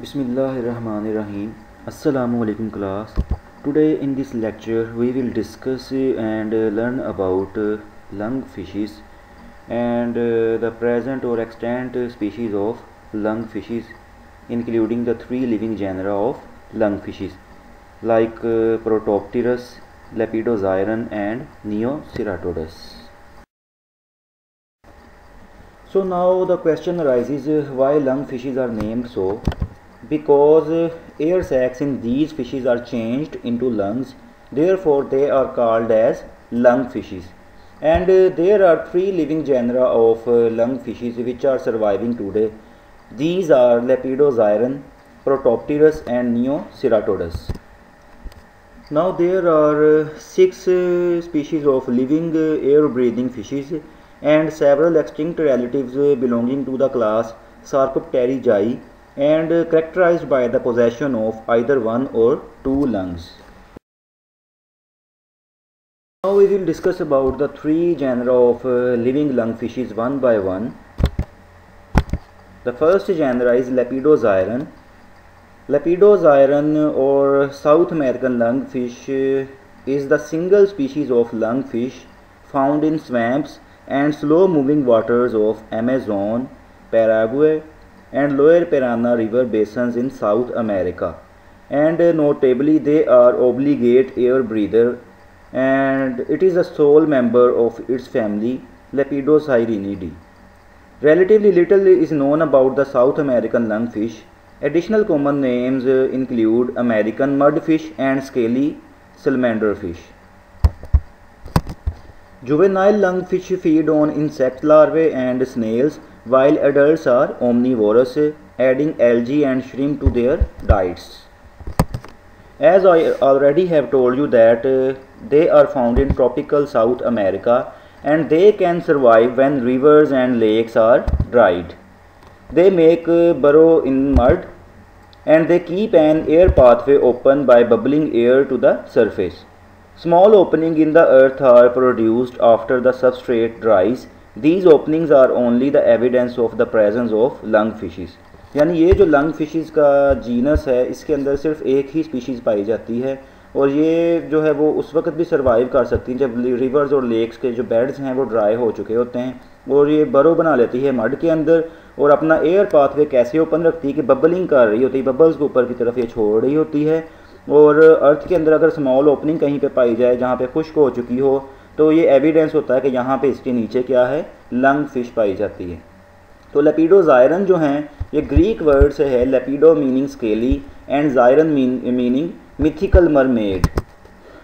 Bismillahirrahmanirrahim. Assalamu alaikum class. Today in this lecture we will discuss and learn about lungfishes and the present or extant species of lungfishes, including the three living genera of lungfishes like Protopterus, Lepidoxyron and Neoceratodus. So now the question arises, why lungfishes are named so? Because air sacs in these fishes are changed into lungs, therefore they are called as lungfishes. And there are three living genera of lungfishes which are surviving today. These are Lepidoxyron, Protopterus and Neoceratodus. Now there are six species of living air-breathing fishes and several extinct relatives belonging to the class Sarcopterygiae and characterized by the possession of either one or two lungs. Now we will discuss about the three genera of living lungfishes one by one. The first genera is Lepidoxyron. Lepidoxyron or South American lungfish is the single species of lungfish found in swamps and slow-moving waters of Amazon, Paraguay and Lower Parana river basins in South America. And notably they are obligate air breather, and it is the sole member of its family Lepidosirenidae. Relatively little is known about the South American lungfish. Additional common names include American mudfish and scaly salamanderfish. Juvenile lungfish feed on insect larvae and snails, while adults are omnivorous, adding algae and shrimp to their diets. As I already have told you that they are found in tropical South America and they can survive when rivers and lakes are dried. They make burrow in mud and they keep an air pathway open by bubbling air to the surface. Small openings in the earth are produced after the substrate dries. These openings are only the evidence of the presence of lungfishes. यानी ये जो लंगफिशेस का genus है इसके अंदर सिर्फ एक ही species पाई जाती है और ये जो है वो उस वक्त भी सर्वाइव कर सकती हैं जब रिवर्स और लेक्स के जो बेड्स हैं वो ड्राई हो चुके होते हैं और ये बरो बना लेती है मड के अंदर और अपना एयर पाथवे कैसे ओपन रखती है कि बबलिंग कर रही होती है, बबल्स को ऊपर की तरफ ये छोड़ रही होती है और अर्थ के अंदर अगर स्मॉल ओपनिंग कहीं पे पाई जाए जहाँ पे खुश्क हो चुकी हो तो ये एविडेंस होता है कि यहाँ पे इसके नीचे क्या है, लंग फिश पाई जाती है। तो लेपिडोजायरन जो हैं ये ग्रीक वर्ड से है, lepido meaning scaly and siren meaning mythical mermaid.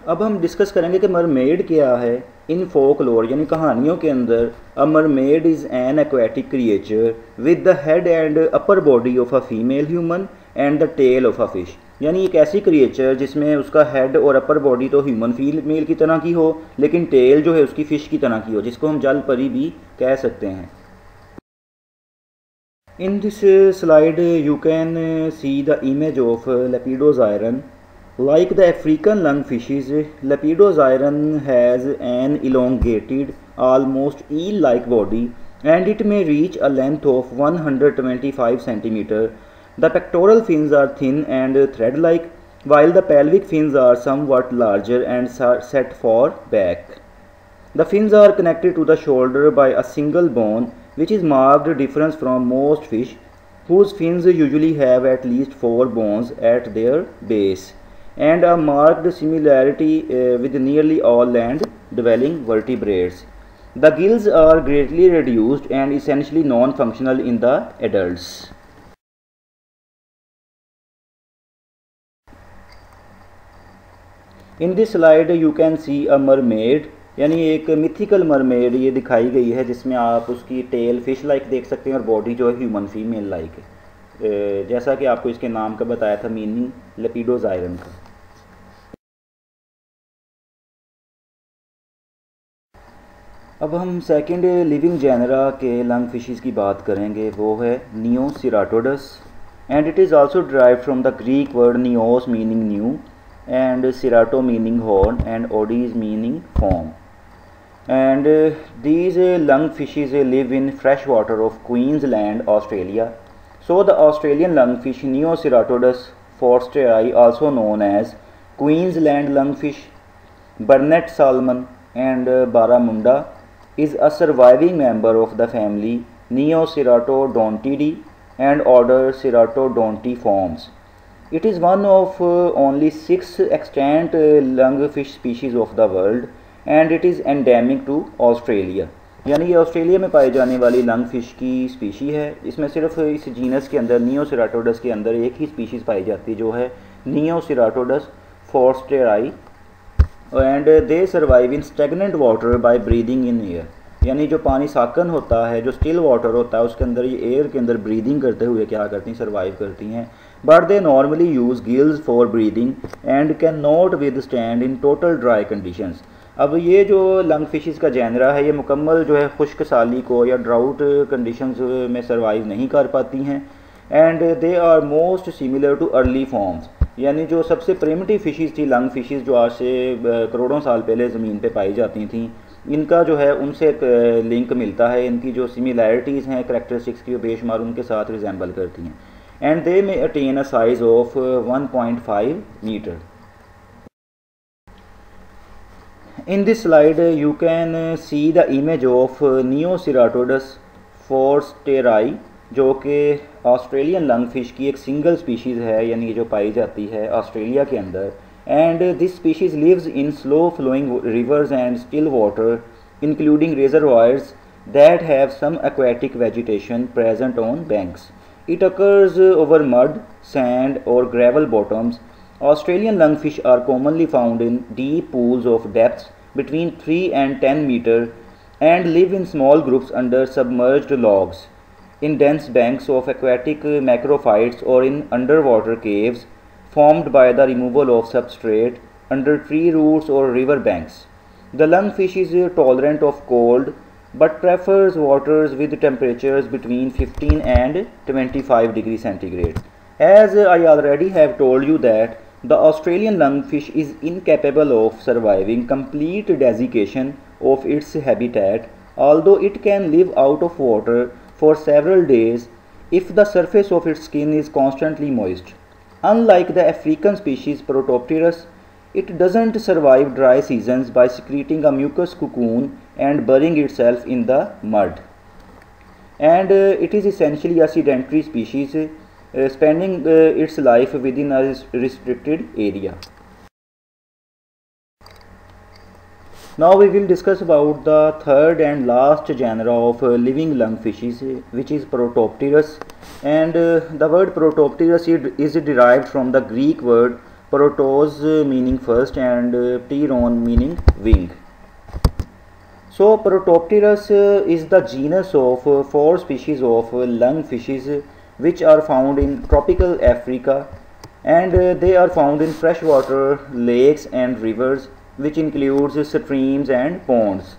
अब हम डिस्कस करेंगे कि मरमेड क्या है। इन फोकलोर यानी कहानियों के अंदर a mermaid is an aquatic creature with the head and upper body of a female human and the tail of a fish. यानी एक ऐसी क्रिएचर जिसमें उसका हेड और अपर बॉडी तो ह्यूमन फीमेल की तरह की हो लेकिन टेल जो है उसकी फ़िश की तरह की हो, जिसको हम जल परी भी कह सकते हैं। In this slide you can see the image of Lepidoxyron. Like the African lungfishes, Lepidoxyron has an elongated, almost eel-like body and it may reach a length of 125 cm. The pectoral fins are thin and thread-like, while the pelvic fins are somewhat larger and set far back. The fins are connected to the shoulder by a single bone, which is marked difference from most fish, whose fins usually have at least 4 bones at their base, and a marked similarity with nearly all land-dwelling vertebrates. The gills are greatly reduced and essentially non-functional in the adults. In this slide you can see a mermaid, यानी एक mythical mermaid ये दिखाई गई है जिसमें आप उसकी tell fish like देख सकते हैं और बॉडी जो है ह्यूमन फीमेल लाइक है, जैसा कि आपको इसके नाम का बताया था मीनिंग लेपिडोजायरन का। अब हम सेकंड लिविंग जेनरा के लंग फिशेस की बात करेंगे, वो है Neoceratodus and it is also derived from the Greek word neos meaning new and cerato meaning horn and odis meaning foam. And these lungfishes live in fresh water of Queensland, Australia. So the Australian lungfish Neoceratodus forsteri, also known as Queensland lungfish, Burnet salmon and barramunda, is a surviving member of the family Neoceratodontidae and order Ceratodontiformes. It is one of only 6 extant lungfish species of the world and it is endemic to Australia. यानी ये Australia में पाई जाने वाली lung fish की species है। इसमें सिर्फ इस जीनस के अंदर नियोसेराटोडस के अंदर एक ही स्पीशीज़ पाई जाती है जो है Neoceratodus forsteri and they survive in stagnant water by breathing in air. यानी जो पानी साकन होता है, जो स्टिल वाटर होता है, उसके अंदर ये एयर के अंदर ब्रीदिंग करते हुए क्या करती हैं, सर्वाइव करती हैं। But they normally use gills for breathing and can not withstand in total dry conditions. अब ये जो लंग फिशेस का जेनरा है ये मुकम्मल जो है खुश्क साली को या ड्राउट कंडीशंस में सर्वाइव नहीं कर पाती हैं and they are most similar to early forms. यानी जो सबसे प्रिमिटिव फिशेस थी लंग फिशेस जो आज से करोड़ों साल पहले ज़मीन पे पाई जाती थी, इनका जो है उनसे एक लिंक मिलता है। इनकी जो सिमिलैरिटीज़ हैं करैक्टरिस्टिक्स की वो बेशुमार उनके साथ रिजेंबल करती हैं and they may attain a size of 1.5 metre. In this slide you can see the image of Neoceratodus forsteri जो कि ऑस्ट्रेलियन लंग फिश की एक सिंगल स्पीशीज़ है, यानी जो पाई जाती है ऑस्ट्रेलिया के अंदर। And this species lives in slow flowing rivers and still water including reservoirs that have some aquatic vegetation present on banks. It occurs over mud, sand or gravel bottoms. Australian lungfish are commonly found in deep pools of depths between 3 and 10 meters and live in small groups under submerged logs, in dense banks of aquatic macrophytes or in underwater caves formed by the removal of substrate under tree roots or river banks. The lungfish is tolerant of cold but prefers waters with temperatures between 15 and 25 degrees centigrade. As I already have told you that the Australian lungfish is incapable of surviving complete desiccation of its habitat, although it can live out of water for several days if the surface of its skin is constantly moist. Unlike the African species Protopterus, it doesn't survive dry seasons by secreting a mucus cocoon and burying itself in the mud. And it is essentially a sedentary species, spending its life within a restricted area. Now we will discuss about the third and last genre of living lungfishes, which is Protopterus. And the word Protopterus is derived from the Greek word protos meaning first and pteron meaning wing. So Protopterus is the genus of 4 species of lungfishes which are found in tropical Africa, and they are found in freshwater lakes and rivers, which includes streams and ponds.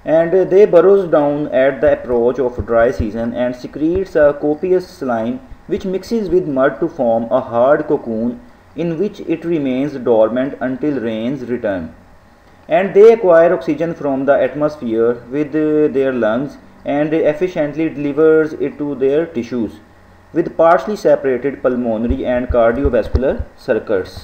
And they burrows down at the approach of dry season and secretes a copious slime which mixes with mud to form a hard cocoon in which it remains dormant until rains return. And they acquire oxygen from the atmosphere with their lungs and efficiently delivers it to their tissues with partially separated pulmonary and cardiovascular circuits.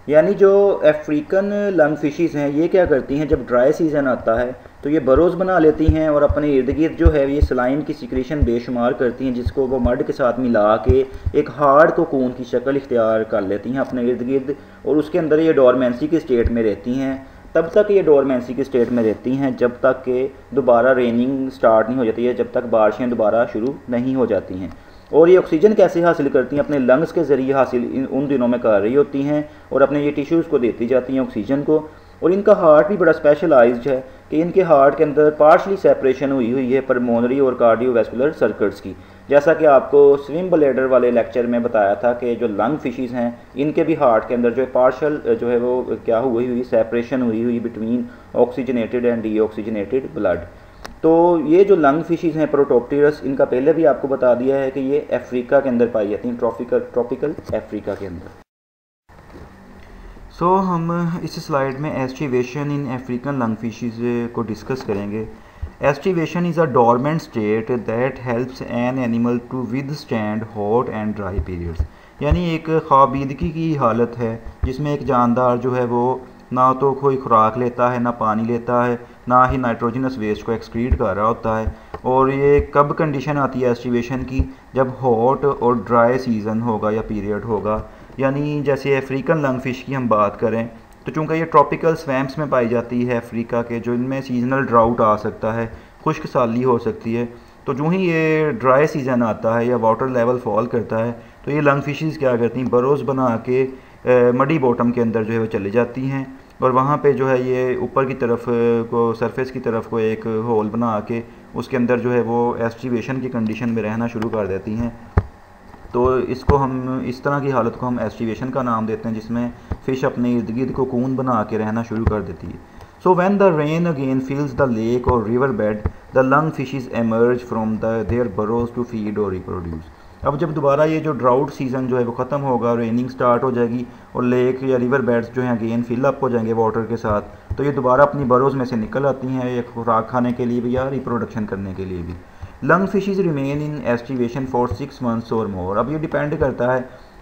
यानी जो African lung fishes हैं ये क्या करती हैं, जब dry season आता है तो ये बरोज़ बना लेती हैं और अपने इर्द गिर्द जो है ये स्लाइम की सिक्रेशन बेशुमार करती हैं, जिसको वो मड के साथ मिला के एक हार्ड कोकून की शक्ल इख्तियार कर लेती हैं अपने इर्द गिर्द, और उसके अंदर ये डोरमेंसी की स्टेट में रहती हैं। तब तक ये डोरमेंसी की स्टेट में रहती हैं जब तक कि दोबारा रेनिंग स्टार्ट नहीं हो जाती है, जब तक बारिशें दोबारा शुरू नहीं हो जाती हैं। और ये ऑक्सीजन कैसे हासिल करती हैं, अपने लंग्स के ज़रिए हासिल उन दिनों में कर रही होती हैं और अपने ये टिश्यूज़ को देती जाती हैं ऑक्सीजन को। और इनका हार्ट भी बड़ा स्पेशलाइज्ड है कि इनके हार्ट के अंदर पार्शली सेपरेशन हुई है पल्मोनरी और कार्डियोवैस्कुलर सर्किट्स की, जैसा कि आपको स्विम ब्लैडर वाले लेक्चर में बताया था कि जो लंग फिशेस हैं इनके भी हार्ट के अंदर जो है पार्शल जो है वो क्या हुई सेपरेशन हुई between oxygenated and deoxygenated blood. तो ये जो लंग फिशेस हैं प्रोटोप्टेरस, इनका पहले भी आपको बता दिया है कि ये अफ्रीका के अंदर पाई जाती हैं, ट्रॉपिकल अफ्रीका के अंदर। हम इस स्लाइड में एस्टिवेशन इन अफ्रीकन लंग फिशेस को डिस्कस करेंगे। Estivation is a dormant state that helps an animal to withstand hot and dry periods. यानी एक ख़ाबीदगी की हालत है जिसमें एक जानदार जो है वो ना तो कोई खुराक लेता है, ना पानी लेता है, ना ही नाइट्रोजनस वेस्ट को एक्सक्रीट कर रहा होता है। और ये कब कंडीशन आती है एस्टिवेशन की? जब हॉट और ड्राई सीज़न होगा या पीरियड होगा। यानी जैसे अफ्रीकन लंग फिश की हम बात करें तो चूँकि ये ट्रॉपिकल स्वैम्प्स में पाई जाती है अफ्रीका के, जो इनमें सीजनल ड्राउट आ सकता है, खुश्क साली हो सकती है। तो जो ही ये ड्राई सीज़न आता है या वाटर लेवल फॉल करता है तो ये लंग फिशेस क्या करती हैं, बरोज़ बना के मडी बॉटम के अंदर जो है वो चली जाती हैं और वहाँ पे जो है ये ऊपर की तरफ को सरफेस की तरफ को एक होल बना के उसके अंदर जो है वो एस्टिवेशन की कंडीशन में रहना शुरू कर देती हैं। तो इसको हम इस तरह की हालत को हम एस्टिवेशन का नाम देते हैं, जिसमें फ़िश अपने इर्द गिर्द कोकून बना के रहना शुरू कर देती है। So when the rain again fills the lake और river bed the lung fishes emerge from their burrows to feed और रिप्रोड्यूस। अब जब दोबारा ये जो ड्राउट सीज़न जो है वो ख़त्म होगा, रेनिंग स्टार्ट हो जाएगी और लेक या रिवर बेड्स जो हैं अगेन फिल अप हो जाएंगे वाटर के साथ, तो ये दोबारा अपनी बरोज़ में से निकल आती हैं, या खुराक खाने के लिए भी या रिप्रोडक्शन करने के लिए भी। Lung fishes remain in aestivation for 6 months और मोर। अब ये डिपेंड करता है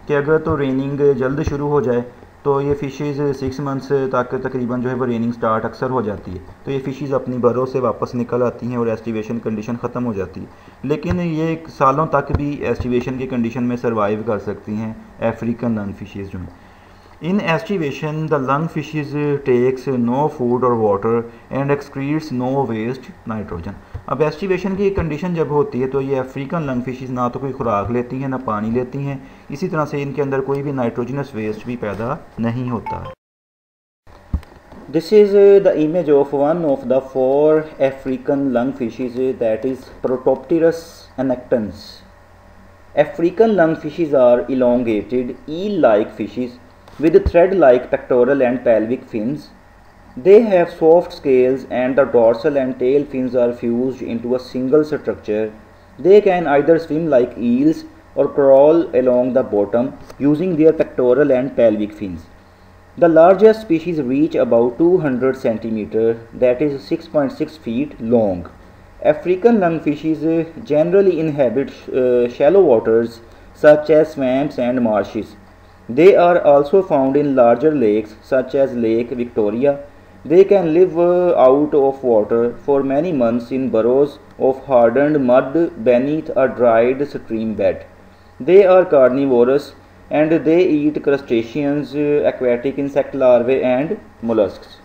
कि अगर तो रेनिंग जल्द शुरू हो जाए तो ये फ़िशेज़ 6 months तक तकरीबन जो है वो रेनिंग स्टार्ट अक्सर हो जाती है, तो ये फ़िशेज़ अपनी बरों से वापस निकल आती हैं और एस्टिवेशन कंडीशन ख़त्म हो जाती है। लेकिन ये सालों तक भी एस्टिवेशन की कंडीशन में सर्वाइव कर सकती हैं अफ्रीकन लंग फिशेज़ जो हैं। In estivation, the lungfishes takes no food or water and excretes no waste nitrogen. अब एस्टिवेशन की कंडीशन जब होती है तो ये अफ्रीकन लंगफिशेस ना तो कोई खुराक लेती हैं ना पानी लेती हैं, इसी तरह से इनके अंदर कोई भी नाइट्रोजनस वेस्ट भी पैदा नहीं होता है। This is the image of one of the 4 African lungfishes, that is Protopterus annectans. African lungfishes are elongated, eel-like fishes with thread-like pectoral and pelvic fins. They have soft scales and the dorsal and tail fins are fused into a single structure. They can either swim like eels or crawl along the bottom using their pectoral and pelvic fins. The largest species reach about 200 centimeters, that is 6.6 feet long. African lungfishes generally inhabit shallow waters such as swamps and marshes. They are also found in larger lakes such as Lake Victoria. They can live out of water for many months in burrows of hardened mud beneath a dried stream bed. They are carnivorous and they eat crustaceans, aquatic insect larvae and mollusks.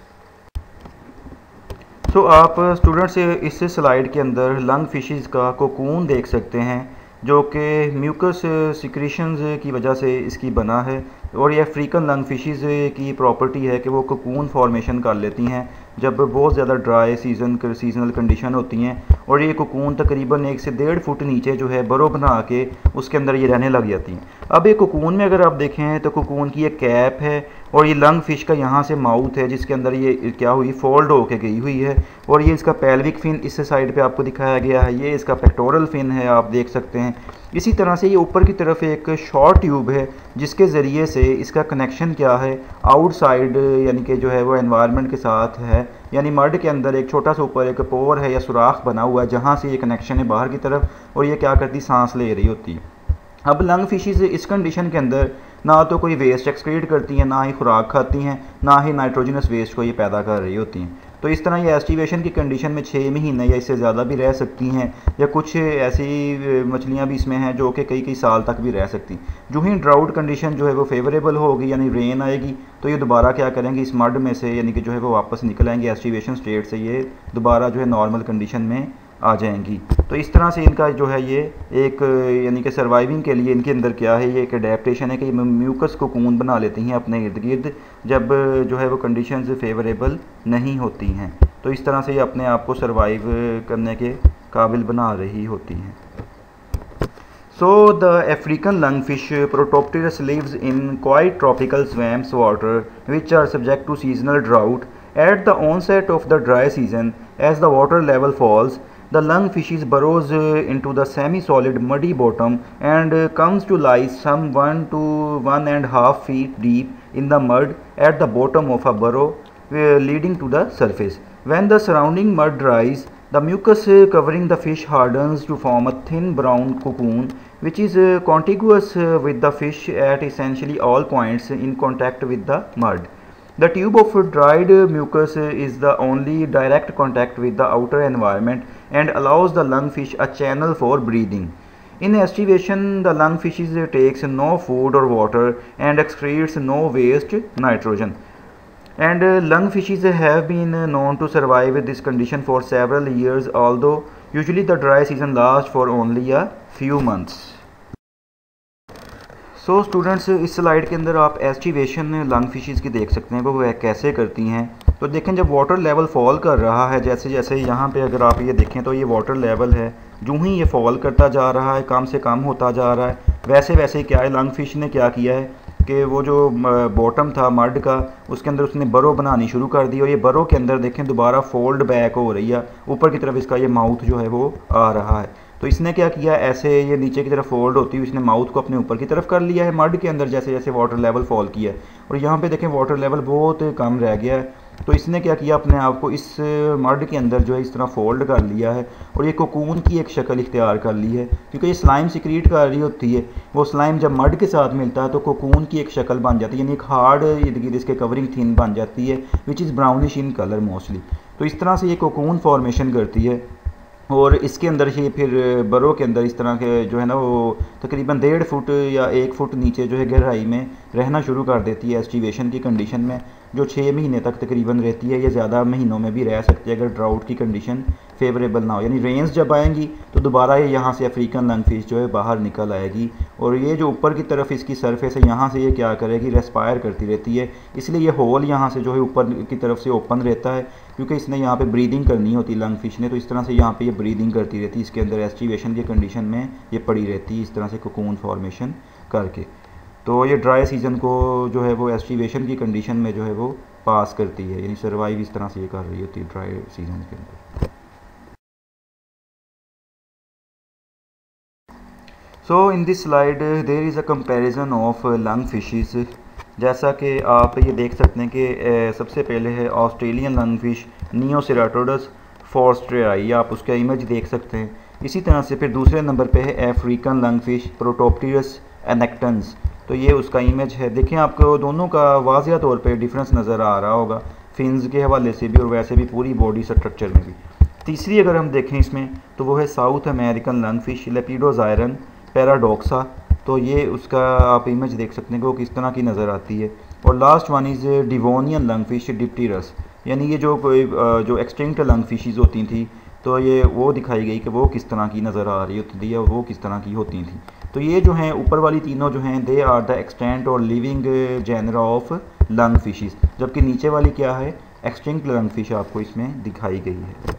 So आप students इस slide के अंदर lung fishes का cocoon देख सकते हैं जो कि म्यूकस सिक्रीशंस की वजह से इसकी बना है, और ये अफ्रीकन लंग फिशेस की प्रॉपर्टी है कि वो कोकून फॉर्मेशन कर लेती हैं जब बहुत ज़्यादा ड्राई सीजनल कंडीशन होती हैं, और ये कोकून तकरीबन 1 से 1.5 फुट नीचे जो है बरो बना के उसके अंदर ये रहने लग जाती हैं। अब ये कोकून में अगर आप देखें तो कोकून की एक कैप है और ये लंग फिश का यहाँ से माउथ है जिसके अंदर ये क्या हुई फोल्ड होके गई हुई है, और ये इसका पेल्विक फिन इस साइड पे आपको दिखाया गया है, ये इसका पेक्टोरल फिन है आप देख सकते हैं। इसी तरह से ये ऊपर की तरफ एक शॉर्ट ट्यूब है जिसके ज़रिए से इसका कनेक्शन क्या है आउटसाइड यानी कि जो है वो एनवायरनमेंट के साथ है, यानी मर्ड के अंदर एक छोटा सा ऊपर एक पोर है या सुराख बना हुआ है जहाँ से ये कनेक्शन है बाहर की तरफ, और ये क्या करती सांस ले रही होती है। अब लंग फिशेस इस कंडीशन के अंदर ना तो कोई वेस्ट एक्सक्रीट करती हैं, ना ही खुराक खाती हैं, ना ही नाइट्रोजनस वेस्ट को ये पैदा कर रही होती हैं। तो इस तरह ये एस्टिवेशन की कंडीशन में 6 महीने या इससे ज़्यादा भी रह सकती हैं, या कुछ ऐसी मछलियाँ भी इसमें हैं जो कि कई साल तक भी रह सकती। जो ही ड्राउट कंडीशन जो है वो फेवरेबल होगी यानी रेन आएगी तो ये दोबारा क्या करेंगे इस मड में से यानी कि जो है वो वापस निकल आएंगे एस्टिवेशन स्टेट से, ये दोबारा जो है नॉर्मल कंडीशन में आ जाएंगी। तो इस तरह से इनका जो है ये एक यानी कि सर्वाइविंग के लिए इनके अंदर क्या है ये एक अडेप्टेशन है कि म्यूकस कोकून बना लेती हैं अपने इर्द गिर्द जब जो है वो कंडीशंस फेवरेबल नहीं होती हैं। तो इस तरह से ये अपने आप को सर्वाइव करने के काबिल बना रही होती हैं। So the African lungfish Protopterus lives in quite tropical swamps water which are subject to seasonal drought. At the onset of the dry season, as the water level falls, the lungfish burrows into the semi-solid muddy bottom and comes to lie some 1 to 1.5 feet deep in the mud at the bottom of a burrow leading to the surface. When the surrounding mud dries, The mucus covering the fish hardens to form a thin brown cocoon which is contiguous with the fish at essentially all points in contact with the mud. The tube of dried mucus is the only direct contact with the outer environment and allows the lungfish a channel for breathing. In aestivation, the lungfish takes no food or water and excretes no waste nitrogen. And lungfishes have been known to survive this condition for several years, although usually the dry season lasts for only a few months. So students, इस slide के अंदर आप aestivation लंगफिशेस की देख सकते हैं वो कैसे करती हैं। तो देखें, जब वाटर लेवल फॉल कर रहा है, जैसे जैसे यहाँ पे अगर आप ये देखें तो ये वाटर लेवल है, जो ही ये फॉल करता जा रहा है, कम से कम होता जा रहा है, वैसे वैसे क्या है, लंगफिश ने क्या किया है कि वो जो बॉटम था मड का, उसके अंदर उसने बरो बनानी शुरू कर दी और ये बरो के अंदर देखें दोबारा फोल्ड बैक हो रही है, ऊपर की तरफ इसका ये माउथ जो है वो आ रहा है। तो इसने क्या किया, ऐसे ये नीचे की तरफ फोल्ड होती हुई इसने माउथ को अपने ऊपर की तरफ कर लिया है मड के अंदर, जैसे जैसे वाटर लेवल फॉल किया है। और यहाँ पे देखें वाटर लेवल बहुत कम रह गया है, तो इसने क्या किया, अपने आप को इस मड के अंदर जो है इस तरह फोल्ड कर लिया है और ये कोकून की एक शक्ल इख्तियार कर ली है। क्योंकि ये स्लाइम सिक्रीट कर रही होती है, वो स्लाइम जब मड के साथ मिलता है तो कोकून की एक शक्ल बन जाती है, यानी एक हार्ड इर्द गिर्द इसके कवरिंग थिन बन जाती है, which is brownish in colour mostly. तो इस तरह से ये कोकून फॉर्मेशन करती है और इसके अंदर ही फिर बरो के अंदर इस तरह के जो है ना वो तकरीबन 1.5 फुट या 1 फुट नीचे जो है गहराई में रहना शुरू कर देती है एस्टिवेशन की कंडीशन में, जो 6 महीने तक तकरीबन रहती है। ये ज़्यादा महीनों में भी रह सकती है अगर ड्राउट की कंडीशन फेवरेबल ना हो, यानी रेंस जब आएंगी तो दोबारा ये यहाँ से अफ्रीकन लंगफिश जो है बाहर निकल आएगी और ये जो ऊपर की तरफ इसकी सरफेस है यहाँ से ये क्या करेगी, रेस्पायर करती रहती है। इसलिए ये होल यहाँ से जो है ऊपर की तरफ से ओपन रहता है, क्योंकि इसने यहाँ पे ब्रीदिंग करनी होती लंगफिश ने, तो इस तरह से यहाँ पे ये ब्रीदिंग करती रहती है, इसके अंदर एस्टिवेशन की कंडीशन में ये पड़ी रहती है इस तरह से कोकून फॉर्मेशन करके। तो ये ड्राई सीज़न को जो है वो एस्टिवेशन की कंडीशन में जो है वो पास करती है, यानी सर्वाइव इस तरह से ये कर रही होती है ड्राई सीजन के अंदर। So in this slide there is a comparison of lungfishes. जैसा कि आप ये देख सकते हैं कि सबसे पहले है ऑस्ट्रेलियन लंगफिश नियोसेराटोडस फोर्स्ट्रेई, आप उसका इमेज देख सकते हैं। इसी तरह से फिर दूसरे नंबर पे है अफ्रीकन लंगफिश प्रोटोप्टेरस एनेक्टन्स, तो ये उसका इमेज है। देखें, आपको दोनों का वाज़िया तौर पे डिफरेंस नज़र आ रहा होगा, फिन्स के हवाले से भी और वैसे भी पूरी बॉडी स्ट्रक्चर में भी। तीसरी अगर हम देखें इसमें तो वो है साउथ अमेरिकन लंगफिश लेपिडोजायरन पैराडोक्सा, तो ये उसका आप इमेज देख सकते हैं कि वो किस तरह की नज़र आती है। और last one is Devonian lungfish Dipterus, यानी ये जो एक्सटिंक्ट लंगफिशेस होती थी तो ये वो दिखाई गई कि वो किस तरह की नज़र आ रही होती थी या वो किस तरह की होती थी। तो ये जो हैं ऊपर वाली तीनों जो हैं दे आर द एक्सटेंट और लिविंग जेनरा ऑफ लंगफिशेस, जबकि नीचे वाली क्या है, एक्सटिंक्ट लंगफिश आपको इसमें दिखाई गई है।